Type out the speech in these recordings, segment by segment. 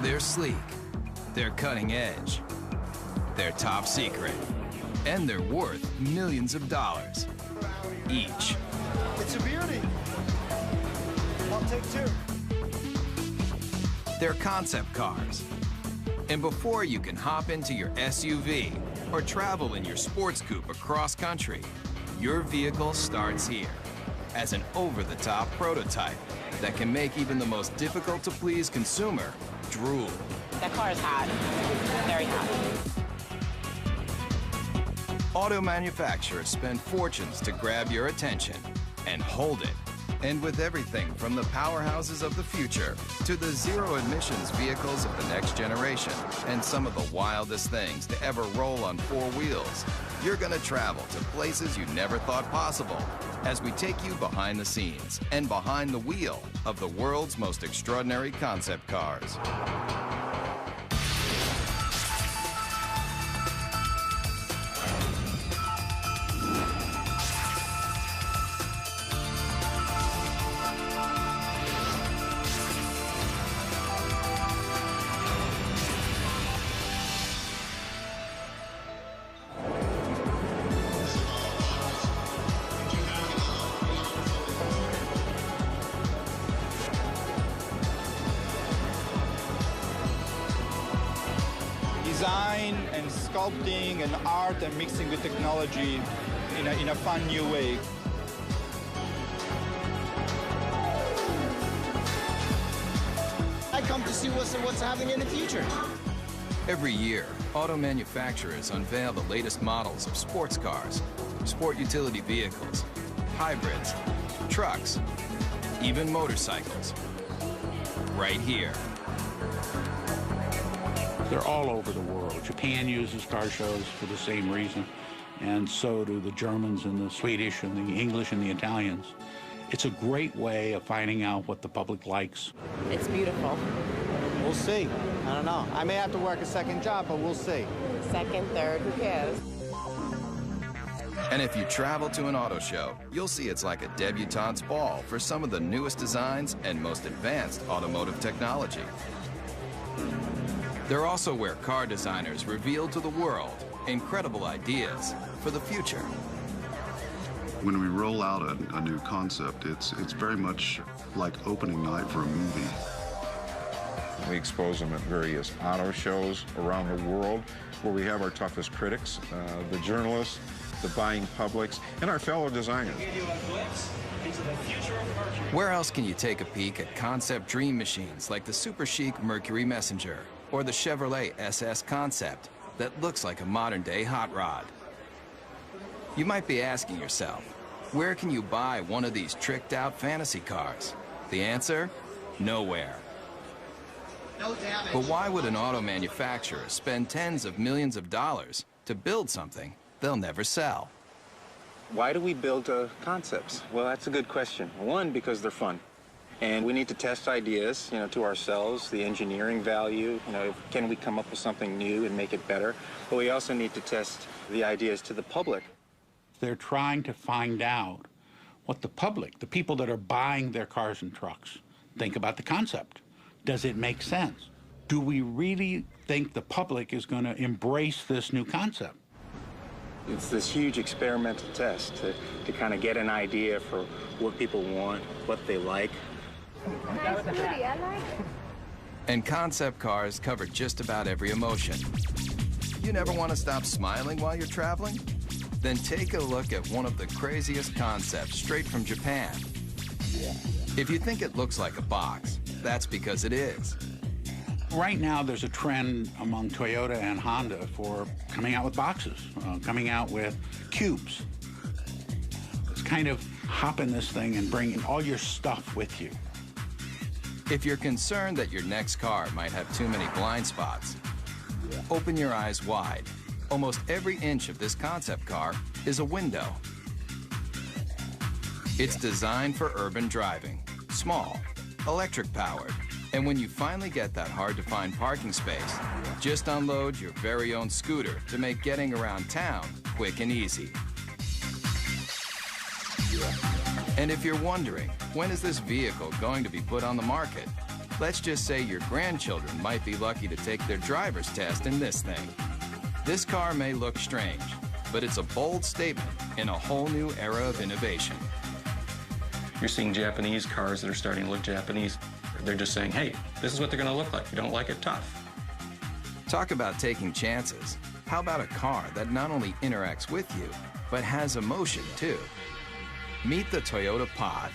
They're sleek, they're cutting edge, they're top secret, and they're worth millions of dollars each. It's a beauty. I'll take two. They're concept cars. And before you can hop into your SUV or travel in your sports coupe across country, your vehicle starts here as an over-the-top prototype that can make even the most difficult-to-please consumer drool. That car is hot, very hot. Auto manufacturers spend fortunes to grab your attention and hold it. And with everything from the powerhouses of the future to the zero-emissions vehicles of the next generation and some of the wildest things to ever roll on four wheels, you're gonna travel to places you never thought possible as we take you behind the scenes and behind the wheel of the world's most extraordinary concept cars. Design and sculpting and art and mixing with technology in a fun new way. I come to see what's happening in the future. Every year, auto manufacturers unveil the latest models of sports cars, sport utility vehicles, hybrids, trucks, even motorcycles. Right here. They're all over the world. Japan uses car shows for the same reason, and so do the Germans and the Swedish and the English and the Italians. It's a great way of finding out what the public likes. It's beautiful. We'll see. I don't know. I may have to work a second job, but we'll see. Second, third, who cares? And if you travel to an auto show, you'll see it's like a debutante's ball for some of the newest designs and most advanced automotive technology. They're also where car designers reveal to the world incredible ideas for the future. When we roll out a new concept, it's very much like opening night for a movie. We expose them at various auto shows around the world where we have our toughest critics, the journalists, the buying publics, and our fellow designers. Where else can you take a peek at concept dream machines like the super chic Mercury Messenger or the Chevrolet SS Concept that looks like a modern-day hot rod? You might be asking yourself, where can you buy one of these tricked-out fantasy cars? The answer? Nowhere. No damage. But why would an auto manufacturer spend tens of millions of dollars to build something they'll never sell? Why do we build concepts? Well, that's a good question. One, because they're fun. And we need to test ideas, to ourselves, the engineering value, can we come up with something new and make it better? But we also need to test the ideas to the public. They're trying to find out what the public, the people that are buying their cars and trucks, think about the concept. Does it make sense? Do we really think the public is going to embrace this new concept? It's this huge experimental test to kind of get an idea for what people want, what they like. Nice booty, I like it. And concept cars cover just about every emotion. You never want to stop smiling while you're traveling? Then take a look at one of the craziest concepts straight from Japan. If you think it looks like a box, that's because it is. Right now, there's a trend among Toyota and Honda for coming out with boxes, coming out with cubes. It's kind of hop in this thing and bring all your stuff with you. If you're concerned that your next car might have too many blind spots, open your eyes wide. Almost every inch of this concept car is a window. It's designed for urban driving, small, electric-powered, And when you finally get that hard-to-find parking space, just unload your very own scooter to make getting around town quick and easy. And if you're wondering, when is this vehicle going to be put on the market? Let's just say your grandchildren might be lucky to take their driver's test in this thing. This car may look strange, but it's a bold statement in a whole new era of innovation. You're seeing Japanese cars that are starting to look Japanese. They're just saying, hey, this is what they're going to look like. You don't like it, tough. Talk about taking chances. How about a car that not only interacts with you, but has emotion too? Meet the Toyota Pod.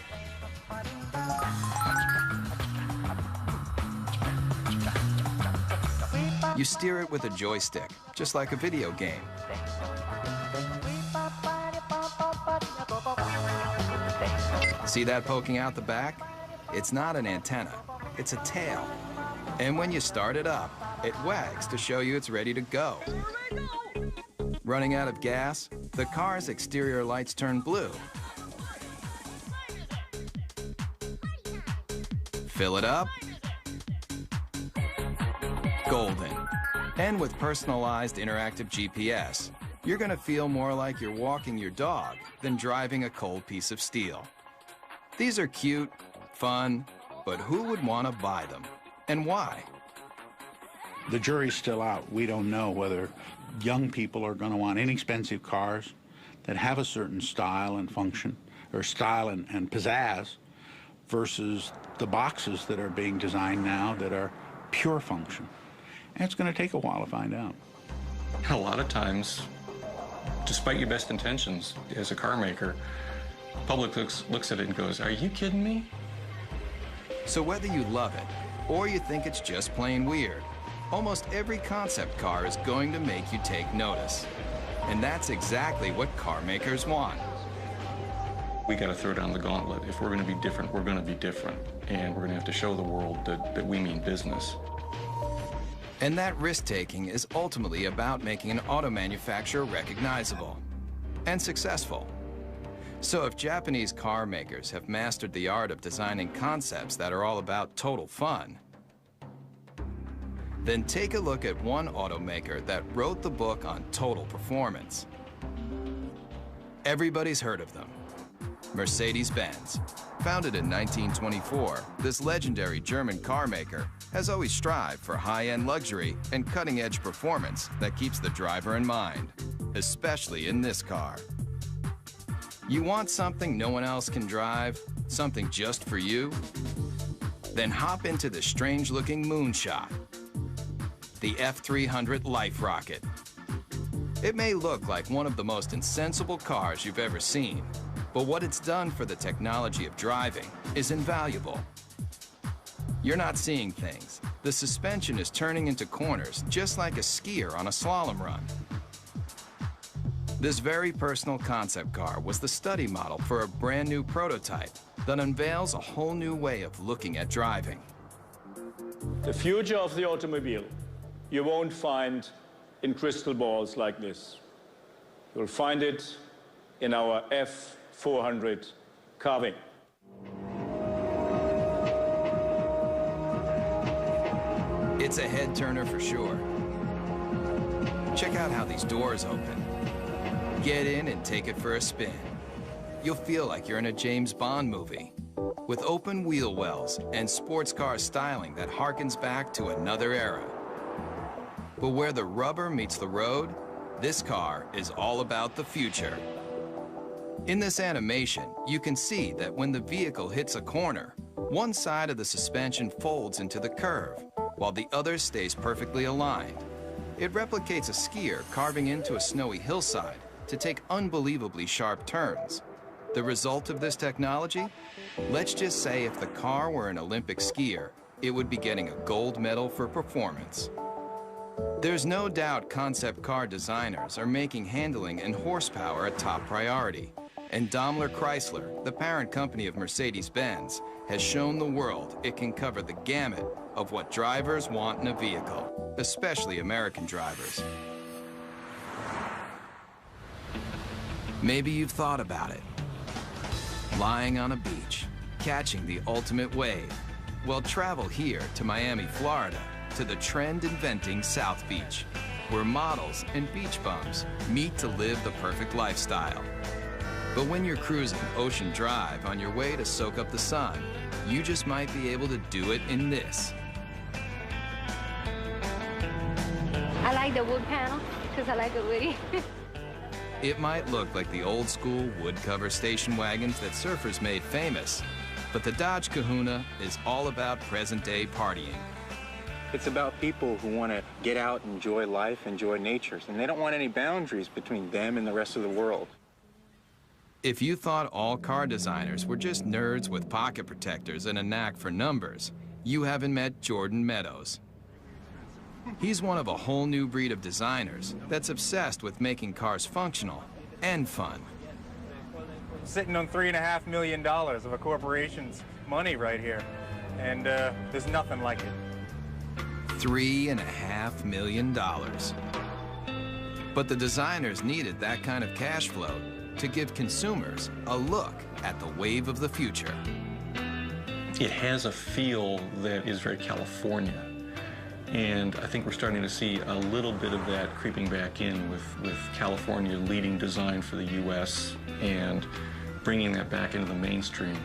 You steer it with a joystick, just like a video game. See that poking out the back? It's not an antenna, it's a tail. And when you start it up, it wags to show you it's ready to go. Running out of gas, the car's exterior lights turn blue. Fill it up, golden. And with personalized interactive GPS, you're gonna feel more like you're walking your dog than driving a cold piece of steel. These are cute, fun, but who would want to buy them? And why? The jury's still out. We don't know whether young people are going to want inexpensive cars that have a certain style and function, or style and pizzazz, versus the boxes that are being designed now that are pure function. And it's going to take a while to find out. A lot of times, despite your best intentions as a car maker, the public looks at it and goes, are you kidding me? So whether you love it or you think it's just plain weird, almost every concept car is going to make you take notice. And that's exactly what car makers want. We got to throw down the gauntlet. If we're going to be different, we're going to be different. And we're going to have to show the world that we mean business. And that risk-taking is ultimately about making an auto manufacturer recognizable and successful. So if Japanese car makers have mastered the art of designing concepts that are all about total fun, then take a look at one automaker that wrote the book on total performance. Everybody's heard of them. Mercedes-Benz. Founded in 1924, this legendary German car maker has always strived for high-end luxury and cutting-edge performance that keeps the driver in mind, especially in this car. You want something no one else can drive? Something just for you? Then hop into the strange-looking moonshot, the F300 Life Rocket. It may look like one of the most insensible cars you've ever seen, but what it's done for the technology of driving is invaluable. You're not seeing things. The suspension is turning into corners just like a skier on a slalom run. This very personal concept car was the study model for a brand new prototype that unveils a whole new way of looking at driving. The future of the automobile you won't find in crystal balls like this. You'll find it in our F400 carving. It's a head turner for sure. Check out how these doors open. Get in and take it for a spin. You'll feel like you're in a James Bond movie with open wheel wells and sports car styling that harkens back to another era. But where the rubber meets the road, this car is all about the future. In this animation, you can see that when the vehicle hits a corner, one side of the suspension folds into the curve, while the other stays perfectly aligned. It replicates a skier carving into a snowy hillside to take unbelievably sharp turns. The result of this technology? Let's just say if the car were an Olympic skier, it would be getting a gold medal for performance. There's no doubt concept car designers are making handling and horsepower a top priority. And Daimler Chrysler, the parent company of Mercedes-Benz, has shown the world it can cover the gamut of what drivers want in a vehicle, especially American drivers. Maybe you've thought about it. Lying on a beach, catching the ultimate wave, Well, travel here to Miami, Florida, to the trend-inventing South Beach, where models and beach bums meet to live the perfect lifestyle. But when you're cruising Ocean Drive on your way to soak up the sun, you just might be able to do it in this. I like the wood panel because I like it woody. It might look like the old-school wood-cover station wagons that surfers made famous, but the Dodge Kahuna is all about present-day partying. It's about people who want to get out, enjoy life, enjoy nature, and they don't want any boundaries between them and the rest of the world. If you thought all car designers were just nerds with pocket protectors and a knack for numbers, you haven't met Jordan Meadows. He's one of a whole new breed of designers that's obsessed with making cars functional and fun. Sitting on $3.5 million of a corporation's money right here, and there's nothing like it. $3.5 million. But the designers needed that kind of cash flow to give consumers a look at the wave of the future. It has a feel that is very California. And I think we're starting to see a little bit of that creeping back in with California leading design for the U.S. and bringing that back into the mainstream.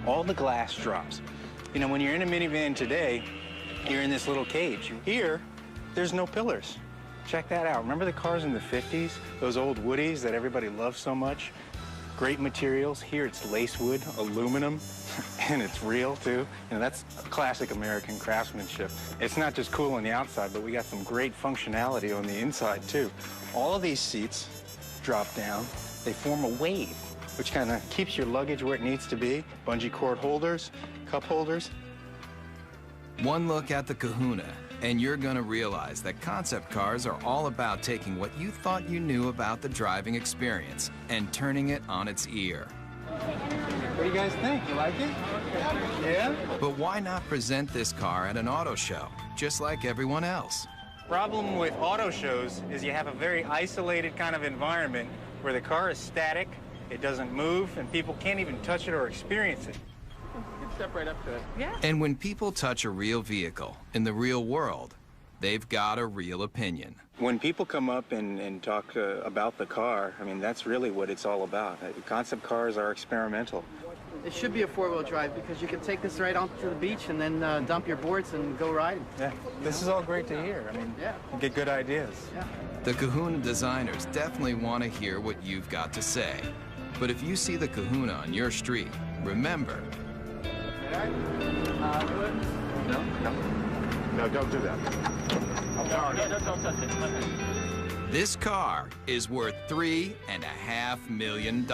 All the glass drops. You know, when you're in a minivan today, you're in this little cage. Here, there's no pillars. Check that out. Remember the cars in the 50s? Those old Woodies that everybody loved so much? Great materials. Here it's lace wood, aluminum, and it's real too. You know, that's classic American craftsmanship. It's not just cool on the outside, but we got some great functionality on the inside too. All of these seats drop down. They form a wave, which kind of keeps your luggage where it needs to be. Bungee cord holders, cup holders. One look at the Kahuna, and you're gonna realize that concept cars are all about taking what you thought you knew about the driving experience and turning it on its ear. What do you guys think? You like it? Yeah? But why not present this car at an auto show, just like everyone else? Problem with auto shows is you have a very isolated kind of environment where the car is static, it doesn't move, and people can't even touch it or experience it. Step right up to it. Yeah. And when people touch a real vehicle in the real world, they've got a real opinion. When people come up and talk about the car, I mean, that's really what it's all about. Concept cars are experimental. It should be a four-wheel drive because you can take this right onto the beach and then dump your boards and go riding. Yeah, this is all great to hear. I mean, yeah, you get good ideas. Yeah. The Kahuna designers definitely want to hear what you've got to say. But if you see the Kahuna on your street, remember, No, don't do that. Don't touch it. This car is worth $3.5 million.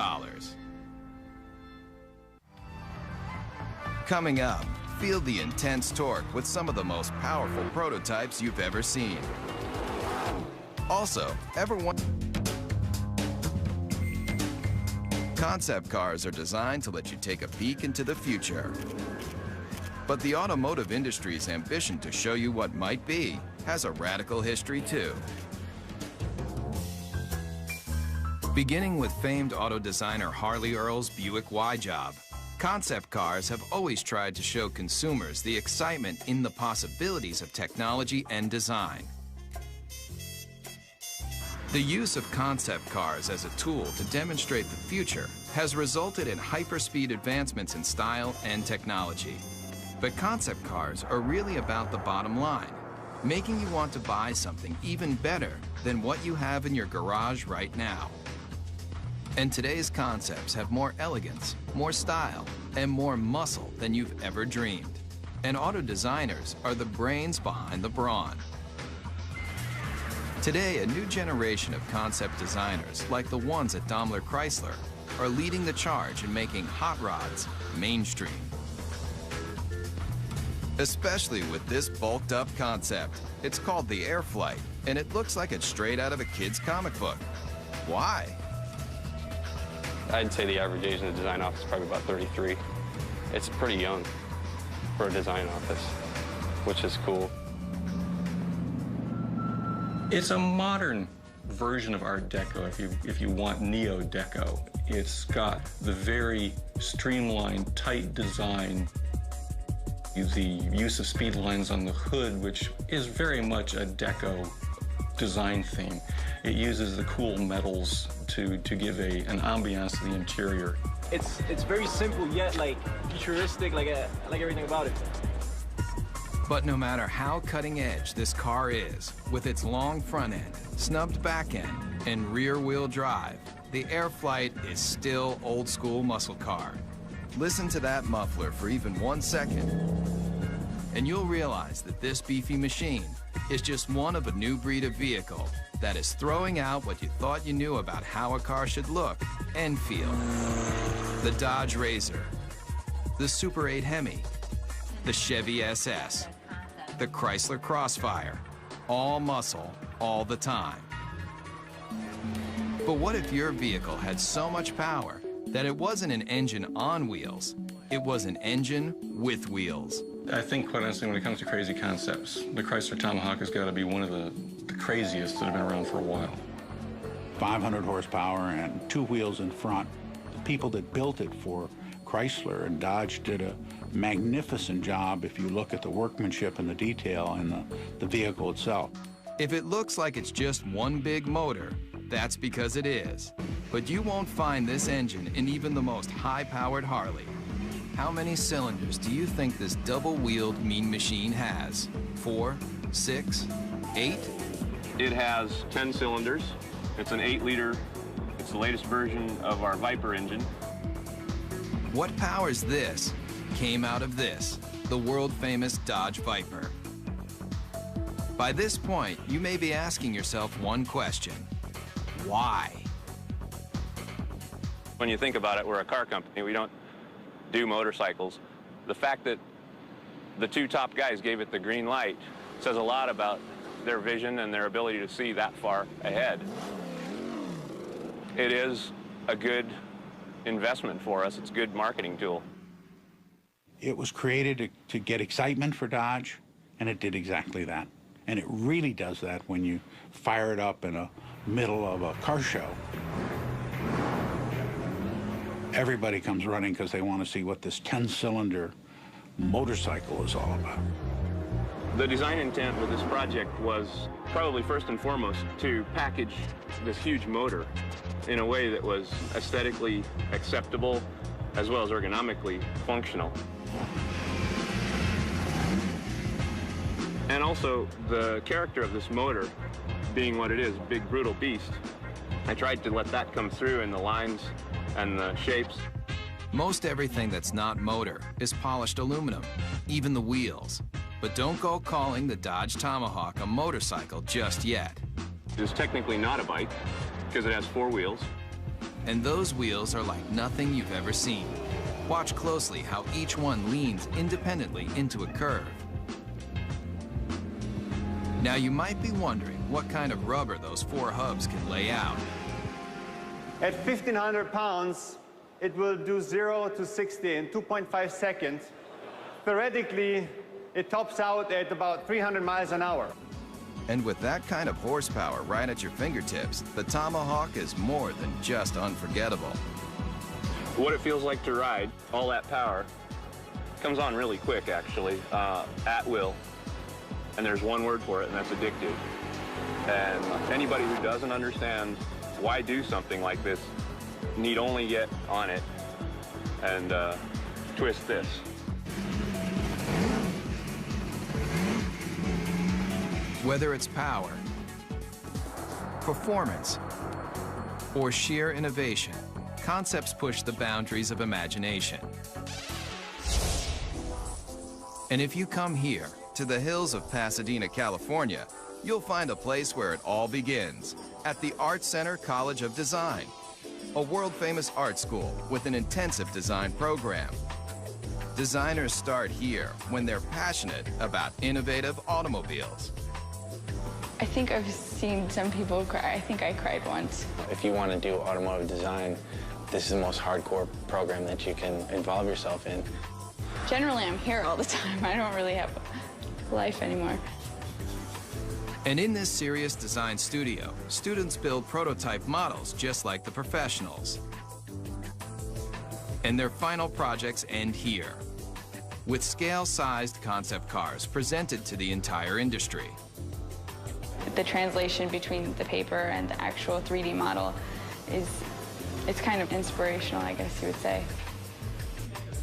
Coming up, feel the intense torque with some of the most powerful prototypes you've ever seen. Also, concept cars are designed to let you take a peek into the future. But the automotive industry's ambition to show you what might be has a radical history too. Beginning with famed auto designer Harley Earl's Buick Y-Job, concept cars have always tried to show consumers the excitement in the possibilities of technology and design. The use of concept cars as a tool to demonstrate the future has resulted in hyperspeed advancements in style and technology. But concept cars are really about the bottom line, making you want to buy something even better than what you have in your garage right now. And today's concepts have more elegance, more style, and more muscle than you've ever dreamed. And auto designers are the brains behind the brawn. Today, a new generation of concept designers, like the ones at Daimler Chrysler, are leading the charge in making hot rods mainstream. Especially with this bulked up concept. It's called the Airflight, and it looks like it's straight out of a kid's comic book. Why? I'd say the average age in the design office is probably about 33. It's pretty young for a design office, which is cool. It's a modern version of Art Deco, if you want Neo-Deco. It's got the very streamlined, tight design The use of speed lines on the hood, which is very much a deco design theme. It uses the cool metals to give an ambiance to the interior. It's very simple yet like futuristic, like everything about it. But no matter how cutting edge this car is, with its long front end, snubbed back end, and rear wheel drive, the Airflight is still old school muscle car. Listen to that muffler for even 1 second, and you'll realize that this beefy machine is just one of a new breed of vehicle that is throwing out what you thought you knew about how a car should look and feel. The Dodge Razor, the Super 8 Hemi, the Chevy SS, the Chrysler Crossfire, all muscle, all the time. But what if your vehicle had so much power that it wasn't an engine on wheels, it was an engine with wheels? I think, quite honestly, when it comes to crazy concepts, the Chrysler Tomahawk has got to be one of the craziest that have been around for a while. 500 horsepower and 2 wheels in front. The people that built it for Chrysler and Dodge did a magnificent job if you look at the workmanship and the detail in the vehicle itself. If it looks like it's just one big motor, that's because it is. But you won't find this engine in even the most high-powered Harley. How many cylinders do you think this double-wheeled mean machine has? 4, 6, 8? It has 10 cylinders. It's an 8-liter. It's the latest version of our Viper engine. What powers this came out of this, the world-famous Dodge Viper. By this point, you may be asking yourself one question. Why? When you think about it, we're a car company. We don't do motorcycles. The fact that the 2 top guys gave it the green light says a lot about their vision and their ability to see that far ahead. It is a good investment for us. It's a good marketing tool. It was created to get excitement for Dodge, and it did exactly that. And it really does that when you fire it up in the middle of a car show. Everybody comes running because they want to see what this 10-cylinder motorcycle is all about. The design intent with this project was probably first and foremost to package this huge motor in a way that was aesthetically acceptable as well as ergonomically functional. And also the character of this motor being what it is, big brutal beast. I tried to let that come through in the lines and the shapes. Most everything that's not motor is polished aluminum, even the wheels. But don't go calling the Dodge Tomahawk a motorcycle just yet. It's technically not a bike because it has 4 wheels. And those wheels are like nothing you've ever seen. Watch closely how each one leans independently into a curve. Now you might be wondering what kind of rubber those 4 hubs can lay out. At 1,500 pounds, it will do 0 to 60 in 2.5 seconds. Theoretically, it tops out at about 300 miles an hour. And with that kind of horsepower right at your fingertips, the Tomahawk is more than just unforgettable. What it feels like to ride, all that power, comes on really quick, actually, at will. And there's one word for it, and that's addictive. And anybody who doesn't understand why do something like this need only get on it and twist this. Whether it's power, performance, or sheer innovation, concepts push the boundaries of imagination. And if you come here, to the hills of Pasadena, California, you'll find a place where it all begins, at the Art Center College of Design, a world-famous art school with an intensive design program. Designers start here when they're passionate about innovative automobiles. I think I've seen some people cry. I think I cried once. If you want to do automotive design, this is the most hardcore program that you can involve yourself in. Generally, I'm here all the time. I don't really have life anymore. And in this serious design studio, students build prototype models just like the professionals. And their final projects end here. with scale-sized concept cars presented to the entire industry. The translation between the paper and the actual 3D model it's kind of inspirational, I guess you would say.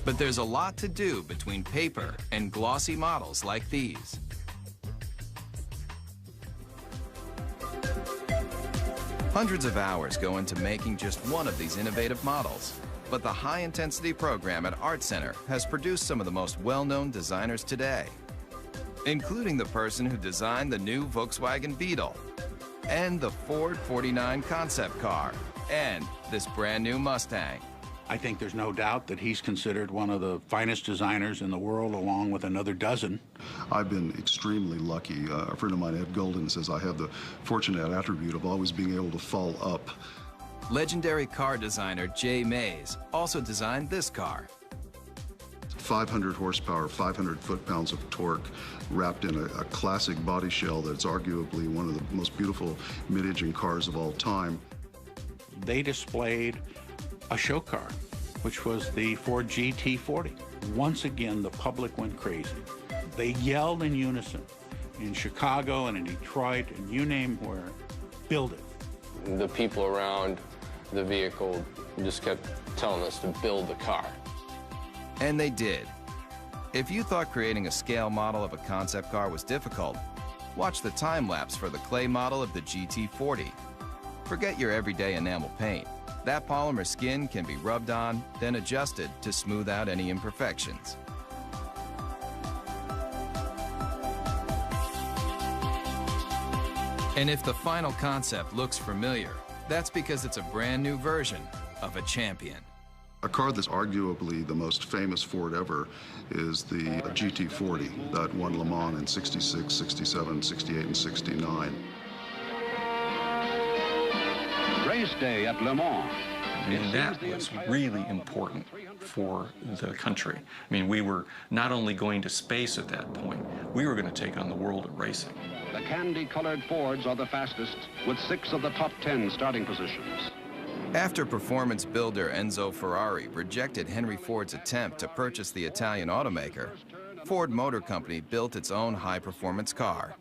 But there's a lot to do between paper and glossy models like these. Hundreds of hours go into making just one of these innovative models. But the high-intensity program at Art Center has produced some of the most well-known designers today, including the person who designed the new Volkswagen Beetle, and the Ford 49 concept car, and this brand new Mustang. I think there's no doubt that he's considered one of the finest designers in the world, along with another dozen. I've been extremely lucky. A friend of mine, Ed Golden, says I have the fortunate attribute of always being able to fall up. Legendary car designer Jay Mays also designed this car. 500 horsepower, 500 foot-pounds of torque, wrapped in a classic body shell that's arguably one of the most beautiful mid-engine cars of all time. They displayed a show car, which was the Ford GT40. Once again, the public went crazy. They yelled in unison in Chicago and in Detroit and you name where, build it. The people around the vehicle just kept telling us to build the car. And they did. If you thought creating a scale model of a concept car was difficult, watch the time-lapse for the clay model of the GT40. Forget your everyday enamel paint. That polymer skin can be rubbed on, then adjusted to smooth out any imperfections. And if the final concept looks familiar, that's because it's a brand new version of a champion. A car that's arguably the most famous Ford ever is the GT40 that won Le Mans in 66, 67, 68, and 69. Race day at Le Mans. And that was really important for the country. I mean, we were not only going to space at that point, we were going to take on the world of racing. The candy-colored Fords are the fastest, with 6 of the top 10 starting positions. After performance builder Enzo Ferrari rejected Henry Ford's attempt to purchase the Italian automaker, Ford Motor Company built its own high-performance car.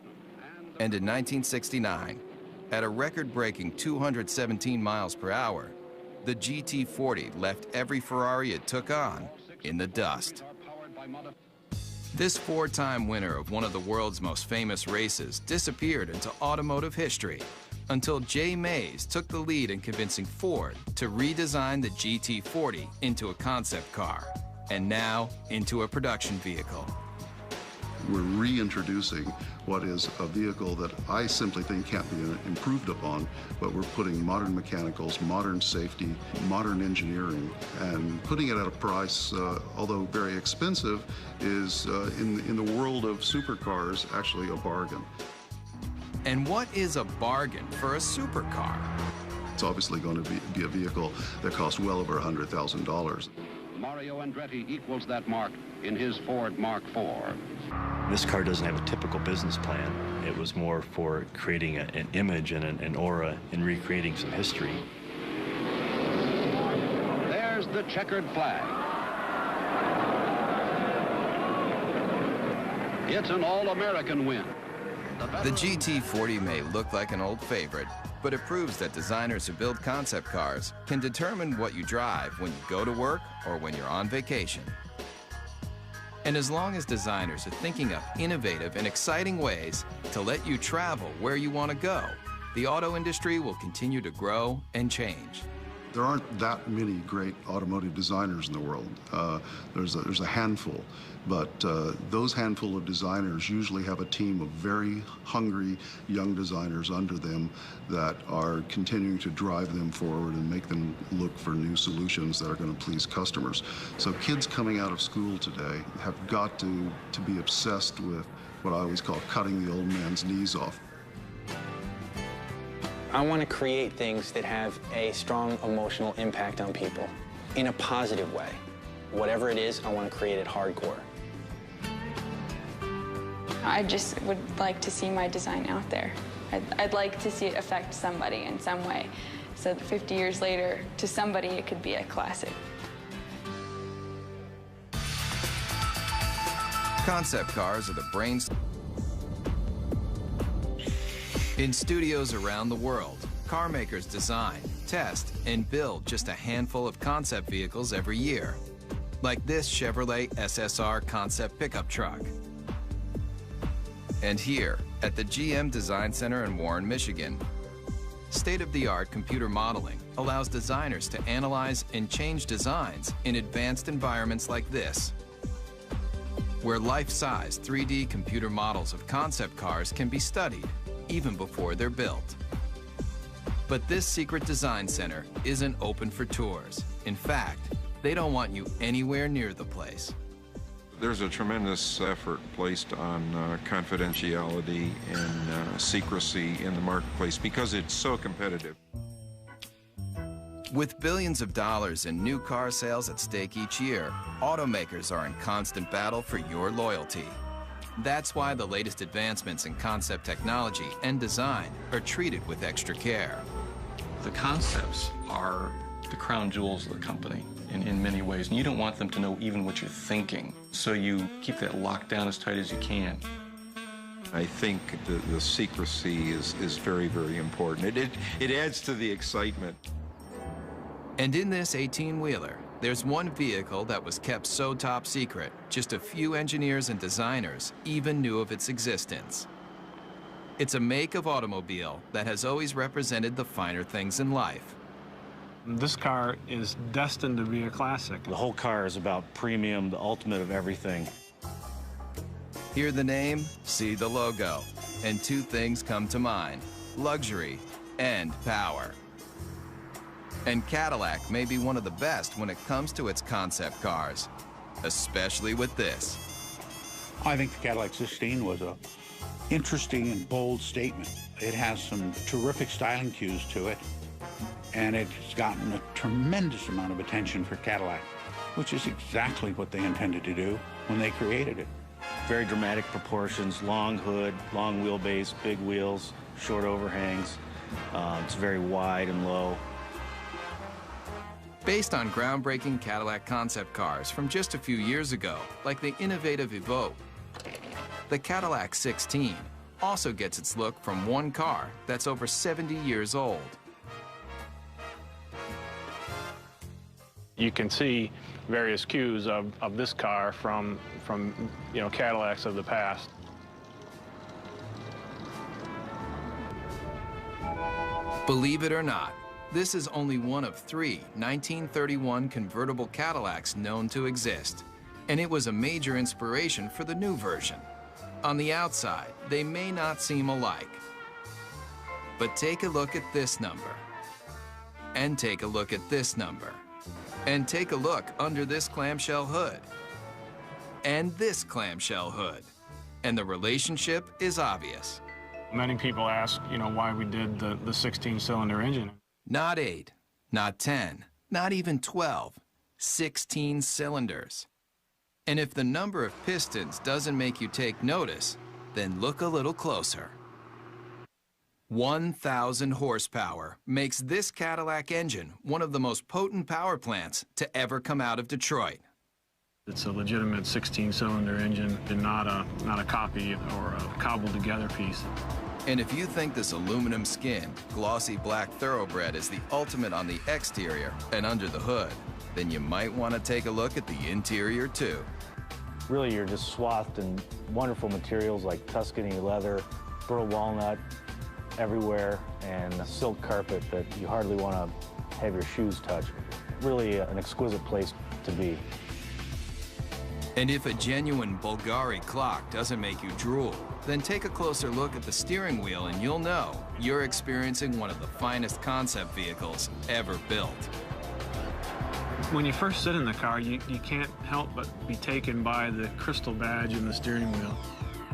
And in 1969, at a record-breaking 217 miles per hour, the GT40 left every Ferrari it took on in the dust. This 4-time winner of one of the world's most famous races disappeared into automotive history until Jay Mays took the lead in convincing Ford to redesign the GT40 into a concept car, and now into a production vehicle. We're reintroducing what is a vehicle that I simply think can't be improved upon, but we're putting modern mechanicals, modern safety, modern engineering, and putting it at a price, although very expensive, is in the world of supercars actually a bargain. And what is a bargain for a supercar? It's obviously going to be a vehicle that costs well over $100,000. Mario Andretti equals that mark in his Ford Mark IV. This car doesn't have a typical business plan. It was more for creating an image and an aura and recreating some history. There's the checkered flag. It's an all-American win. The GT40 may look like an old favorite, but it proves that designers who build concept cars can determine what you drive when you go to work or when you're on vacation. And as long as designers are thinking up innovative and exciting ways to let you travel where you want to go, the auto industry will continue to grow and change. There aren't that many great automotive designers in the world. There's a handful, but those handful of designers usually have a team of very hungry young designers under them that are continuing to drive them forward and make them look for new solutions that are going to please customers. So kids coming out of school today have got to be obsessed with what I always call cutting the old man's knees off. I want to create things that have a strong emotional impact on people in a positive way. Whatever it is, I want to create it hardcore. I just would like to see my design out there. I'd like to see it affect somebody in some way, so that 50 years later, to somebody, it could be a classic. Concept cars are the brains. In studios around the world, car makers design, test, and build just a handful of concept vehicles every year, like this Chevrolet SSR concept pickup truck. And here, at the GM Design Center in Warren, Michigan, state-of-the-art computer modeling allows designers to analyze and change designs in advanced environments like this, where life-size 3D computer models of concept cars can be studied even before they're built. But this secret design center isn't open for tours. In fact, they don't want you anywhere near the place. There's a tremendous effort placed on confidentiality and secrecy in the marketplace because it's so competitive. With billions of dollars in new car sales at stake each year, automakers are in constant battle for your loyalty. That's why the latest advancements in concept technology and design are treated with extra care. The concepts are the crown jewels of the company in many ways, and you don't want them to know even what you're thinking, so you keep that locked down as tight as you can. I think the secrecy is very, very important. It adds to the excitement. And in this 18-wheeler, there's one vehicle that was kept so top secret, just a few engineers and designers even knew of its existence. It's a make of automobile that has always represented the finer things in life. This car is destined to be a classic. The whole car is about premium, the ultimate of everything. Hear the name, see the logo, and two things come to mind: luxury and power. And Cadillac may be one of the best when it comes to its concept cars, especially with this. I think the Cadillac 16 was a interesting and bold statement. It has some terrific styling cues to it, and it's gotten a tremendous amount of attention for Cadillac, which is exactly what they intended to do when they created it. Very dramatic proportions, long hood, long wheelbase, big wheels, short overhangs. It's very wide and low. Based on groundbreaking Cadillac concept cars from just a few years ago, like the innovative Evoque, the Cadillac 16 also gets its look from one car that's over 70 years old. You can see various cues of this car from Cadillacs of the past. Believe it or not, this is only one of 3 1931 convertible Cadillacs known to exist, and it was a major inspiration for the new version. On the outside, they may not seem alike, but take a look at this number, and take a look at this number, and take a look under this clamshell hood, and this clamshell hood, and the relationship is obvious. Many people ask, why we did the 16-cylinder engine. Not 8, not 10, not even 12, 16 cylinders. And if the number of pistons doesn't make you take notice, then look a little closer. 1,000 horsepower makes this Cadillac engine one of the most potent power plants to ever come out of Detroit. It's a legitimate 16-cylinder engine and not a copy or a cobbled-together piece. And if you think this aluminum skin, glossy black thoroughbred is the ultimate on the exterior and under the hood, then you might want to take a look at the interior too. Really, you're just swathed in wonderful materials like Tuscany leather, burl walnut everywhere, and a silk carpet that you hardly want to have your shoes touch. Really an exquisite place to be. And if a genuine Bulgari clock doesn't make you drool, then take a closer look at the steering wheel and you'll know you're experiencing one of the finest concept vehicles ever built. When you first sit in the car, you can't help but be taken by the crystal badge in the steering wheel.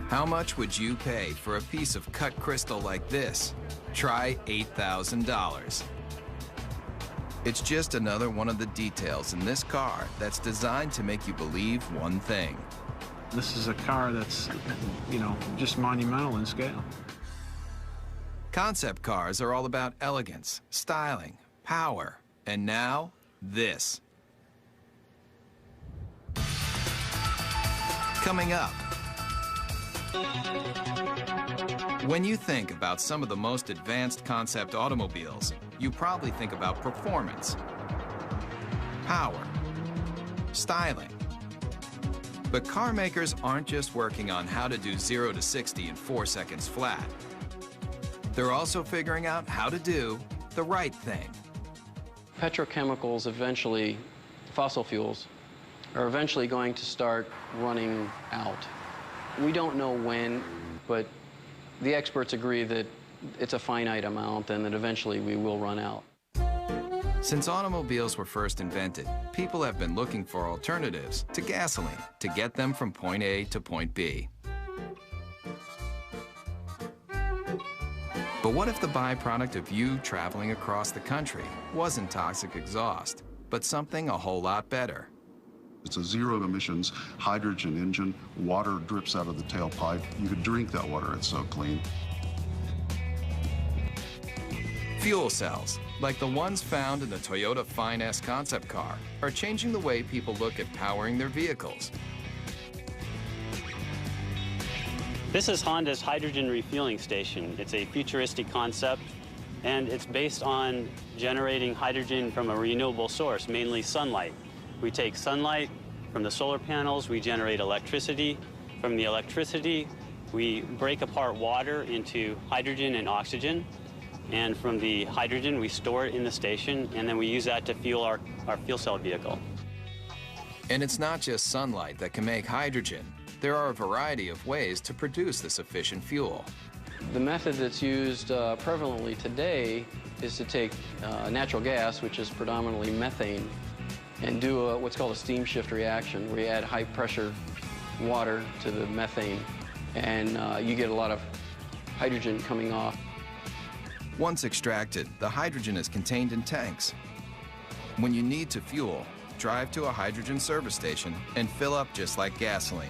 How much would you pay for a piece of cut crystal like this? Try $8,000. It's just another one of the details in this car that's designed to make you believe one thing. This is a car that's, just monumental in scale. Concept cars are all about elegance, styling, power, and now, this. Coming up, when you think about some of the most advanced concept automobiles, you probably think about performance, power, styling. But car makers aren't just working on how to do 0 to 60 in 4 seconds flat. They're also figuring out how to do the right thing. Petrochemicals eventually, fossil fuels, are eventually going to start running out. We don't know when, but the experts agree that it's a finite amount and that eventually we will run out. Since automobiles were first invented, people have been looking for alternatives to gasoline to get them from point A to point B. But what if the byproduct of you traveling across the country wasn't toxic exhaust, but something a whole lot better? It's a zero emissions hydrogen engine. Water drips out of the tailpipe. You could drink that water, it's so clean. Fuel cells, like the ones found in the Toyota Fine-S concept car, are changing the way people look at powering their vehicles. This is Honda's hydrogen refueling station. It's a futuristic concept, and it's based on generating hydrogen from a renewable source, mainly sunlight. We take sunlight from the solar panels, we generate electricity. From the electricity, we break apart water into hydrogen and oxygen. And from the hydrogen, we store it in the station, and then we use that to fuel our fuel cell vehicle. And it's not just sunlight that can make hydrogen. There are a variety of ways to produce this efficient fuel. The method that's used prevalently today is to take natural gas, which is predominantly methane, and do what's called a steam shift reaction, where you add high-pressure water to the methane, and you get a lot of hydrogen coming off. Once extracted, the hydrogen is contained in tanks. When you need to fuel, drive to a hydrogen service station and fill up just like gasoline.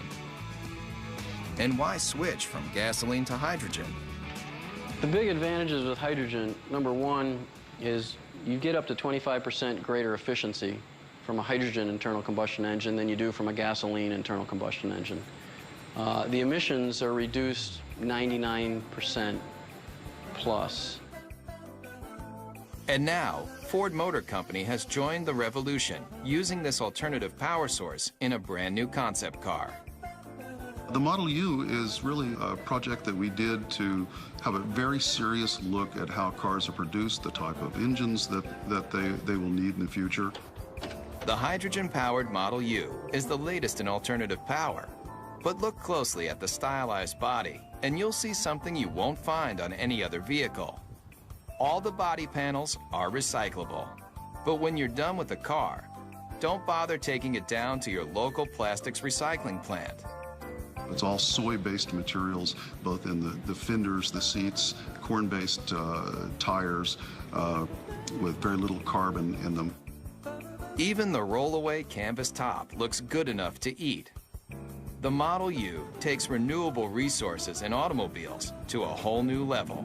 And why switch from gasoline to hydrogen? The big advantages with hydrogen, number one, is you get up to 25% greater efficiency from a hydrogen internal combustion engine than you do from a gasoline internal combustion engine. The emissions are reduced 99% plus. And now, Ford Motor Company has joined the revolution, using this alternative power source in a brand new concept car. The Model U is really a project that we did to have a very serious look at how cars are produced, the type of engines that they will need in the future. The hydrogen-powered Model U is the latest in alternative power. But look closely at the stylized body, and you'll see something you won't find on any other vehicle. All the body panels are recyclable. But when you're done with the car, don't bother taking it down to your local plastics recycling plant. It's all soy-based materials, both in the fenders, the seats, corn-based tires with very little carbon in them. Even the roll-away canvas top looks good enough to eat. The Model U takes renewable resources in automobiles to a whole new level.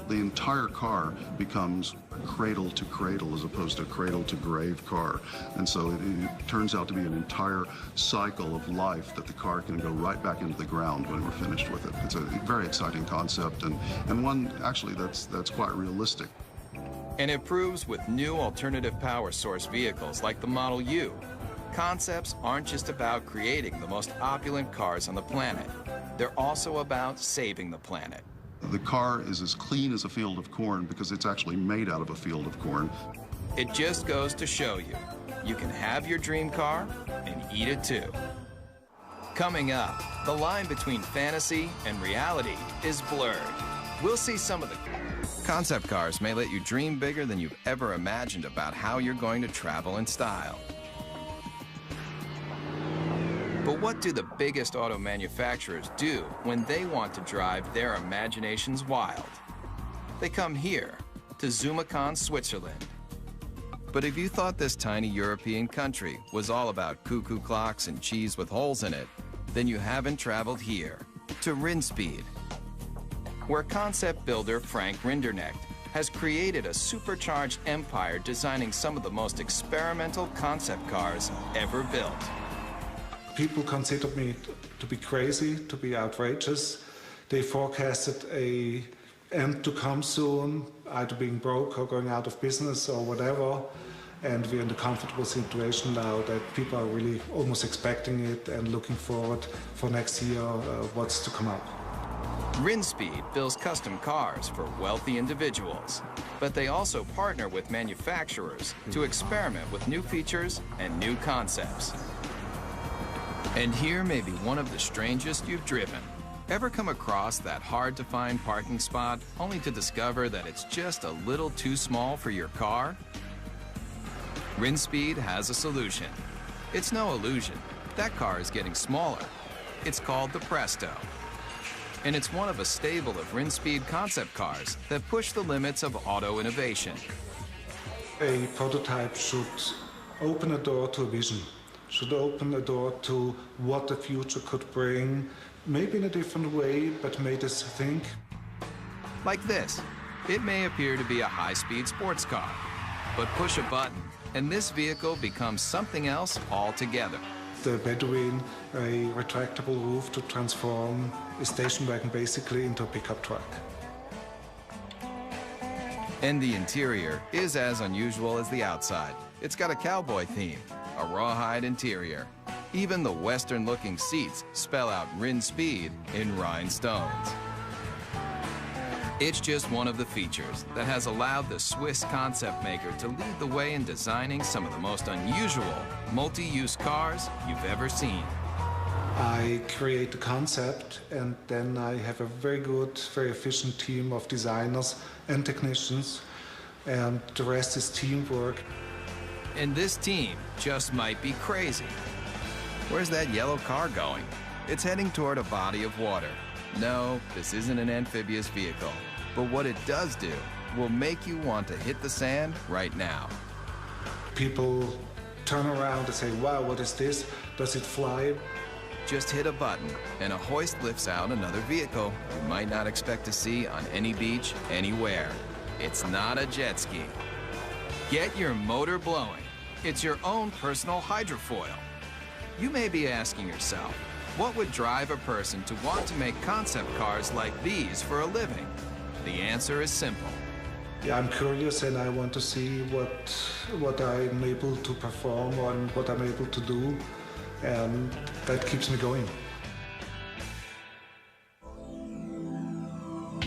The entire car becomes cradle to cradle as opposed to cradle to grave car. And so it turns out to be an entire cycle of life that the car can go right back into the ground when we're finished with it. It's a very exciting concept and one actually that's quite realistic. And it proves with new alternative power source vehicles like the Model U, concepts aren't just about creating the most opulent cars on the planet. They're also about saving the planet. The car is as clean as a field of corn because it's actually made out of a field of corn. It just goes to show you, you can have your dream car and eat it too. Coming up, the line between fantasy and reality is blurred. We'll see some of the concept cars may let you dream bigger than you've ever imagined about how you're going to travel in style. But what do the biggest auto manufacturers do when they want to drive their imaginations wild? They come here, to Zumikon, Switzerland. But if you thought this tiny European country was all about cuckoo clocks and cheese with holes in it, then you haven't traveled here, to Rinspeed, where concept builder Frank Rinderknecht has created a supercharged empire designing some of the most experimental concept cars ever built. People considered me to be crazy, to be outrageous. They forecasted an end to come soon, either being broke or going out of business or whatever. And we're in the comfortable situation now that people are really almost expecting it and looking forward for next year what's to come up. Rinspeed builds custom cars for wealthy individuals, but they also partner with manufacturers to experiment with new features and new concepts. And here may be one of the strangest you've driven. Ever come across that hard-to-find parking spot only to discover that it's just a little too small for your car? Rinspeed has a solution. It's no illusion. That car is getting smaller. It's called the Presto. And it's one of a stable of Rinspeed concept cars that push the limits of auto innovation. A prototype should open a door to a vision, should open a door to what the future could bring, maybe in a different way, but made us think. Like this. It may appear to be a high-speed sports car, but push a button, and this vehicle becomes something else altogether. The Bedouin, a retractable roof to transform a station wagon basically into a pickup truck. And the interior is as unusual as the outside. It's got a cowboy theme, a rawhide interior. Even the Western-looking seats spell out Rinspeed in rhinestones. It's just one of the features that has allowed the Swiss concept maker to lead the way in designing some of the most unusual multi-use cars you've ever seen. I create the concept, and then I have a very good, very efficient team of designers and technicians, and the rest is teamwork. And this team just might be crazy. Where's that yellow car going? It's heading toward a body of water. No, this isn't an amphibious vehicle, but what it does do will make you want to hit the sand right now. People turn around and say, wow, what is this? Does it fly? Just hit a button, and a hoist lifts out another vehicle you might not expect to see on any beach, anywhere. It's not a jet ski. Get your motor blowing. It's your own personal hydrofoil. You may be asking yourself, what would drive a person to want to make concept cars like these for a living? The answer is simple. Yeah, I'm curious and I want to see what I'm able to perform and what I'm able to do, and that keeps me going.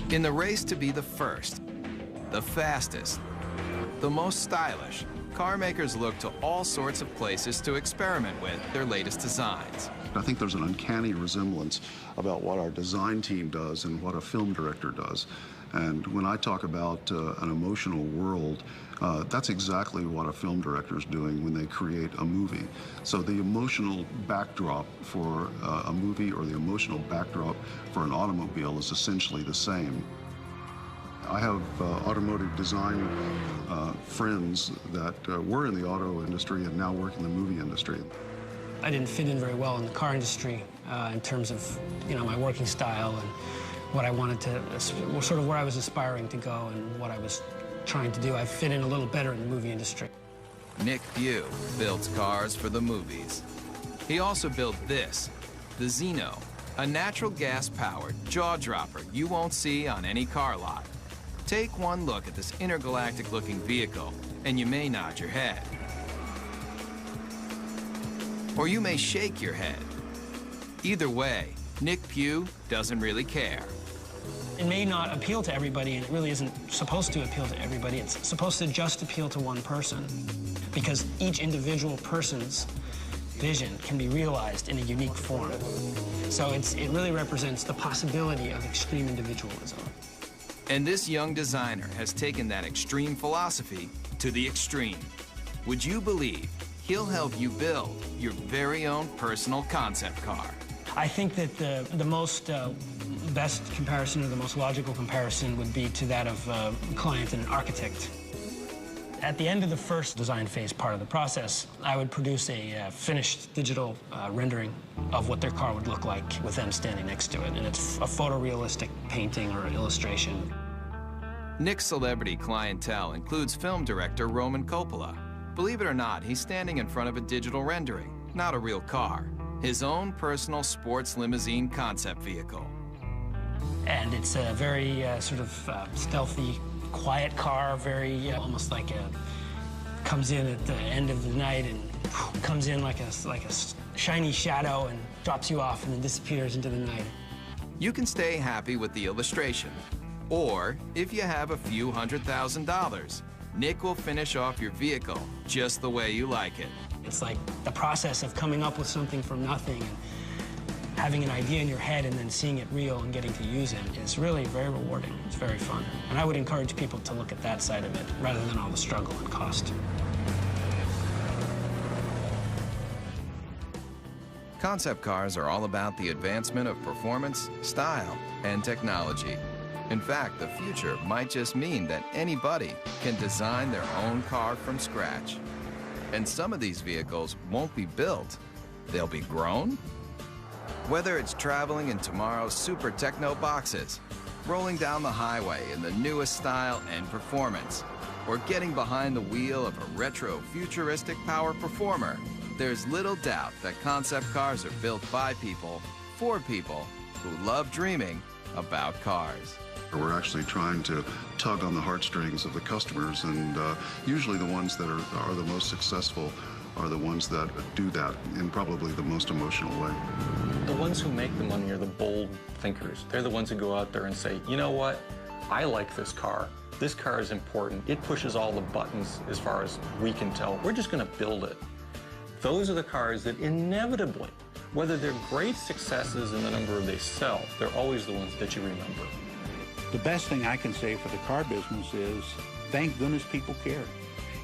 In the race to be the first, the fastest, the most stylish, car makers look to all sorts of places to experiment with their latest designs. I think there's an uncanny resemblance about what our design team does and what a film director does. And when I talk about an emotional world, that's exactly what a film director is doing when they create a movie. So the emotional backdrop for a movie or the emotional backdrop for an automobile is essentially the same. I have automotive design friends that were in the auto industry and now work in the movie industry. I didn't fit in very well in the car industry in terms of, my working style and what I wanted to, sort of where I was aspiring to go and what I was trying to do. I fit in a little better in the movie industry. Nick Pugh builds cars for the movies. He also built this, the Zeno, a natural gas-powered jaw-dropper you won't see on any car lot. Take one look at this intergalactic-looking vehicle, and you may nod your head. Or you may shake your head. Either way, Nick Pugh doesn't really care. It may not appeal to everybody, and it really isn't supposed to appeal to everybody. It's supposed to just appeal to one person, because each individual person's vision can be realized in a unique form. So it really represents the possibility of extreme individualism. And this young designer has taken that extreme philosophy to the extreme. Would you believe he'll help you build your very own personal concept car? I think that the most best comparison, or the most logical comparison, would be to that of a client and an architect. At the end of the first design phase part of the process, I would produce a finished digital rendering of what their car would look like with them standing next to it, and it's a photorealistic painting or illustration. Nick's celebrity clientele includes film director Roman Coppola. Believe it or not, he's standing in front of a digital rendering, not a real car. his own personal sports limousine concept vehicle. And it's a very sort of stealthy, quiet car, very almost like comes in at the end of the night and comes in like a shiny shadow and drops you off and then disappears into the night. You can stay happy with the illustration, or if you have a few $100,000, Nick will finish off your vehicle just the way you like it. It's like the process of coming up with something from nothing and having an idea in your head and then seeing it real and getting to use it is really very rewarding. It's very fun. And I would encourage people to look at that side of it rather than all the struggle and cost. Concept cars are all about the advancement of performance, style, and technology. In fact, the future might just mean that anybody can design their own car from scratch. And some of these vehicles won't be built, they'll be grown. Whether it's traveling in tomorrow's super techno boxes, rolling down the highway in the newest style and performance, or getting behind the wheel of a retro futuristic power performer, there's little doubt that concept cars are built by people, for people who love dreaming about cars. We're actually trying to tug on the heartstrings of the customers, and usually the ones that are the most successful are the ones that do that in probably the most emotional way. The ones who make the money are the bold thinkers. They're the ones who go out there and say, you know what, I like this car. This car is important. It pushes all the buttons as far as we can tell. We're just going to build it. Those are the cars that inevitably, whether they're great successes in the number they sell, they're always the ones that you remember. The best thing I can say for the car business is, thank goodness people cared.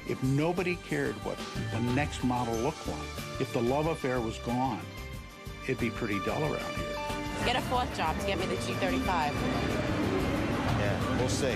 If nobody cared what the next model looked like, if the love affair was gone, it'd be pretty dull around here. Get a fourth job to get me the G35. Yeah, we'll see.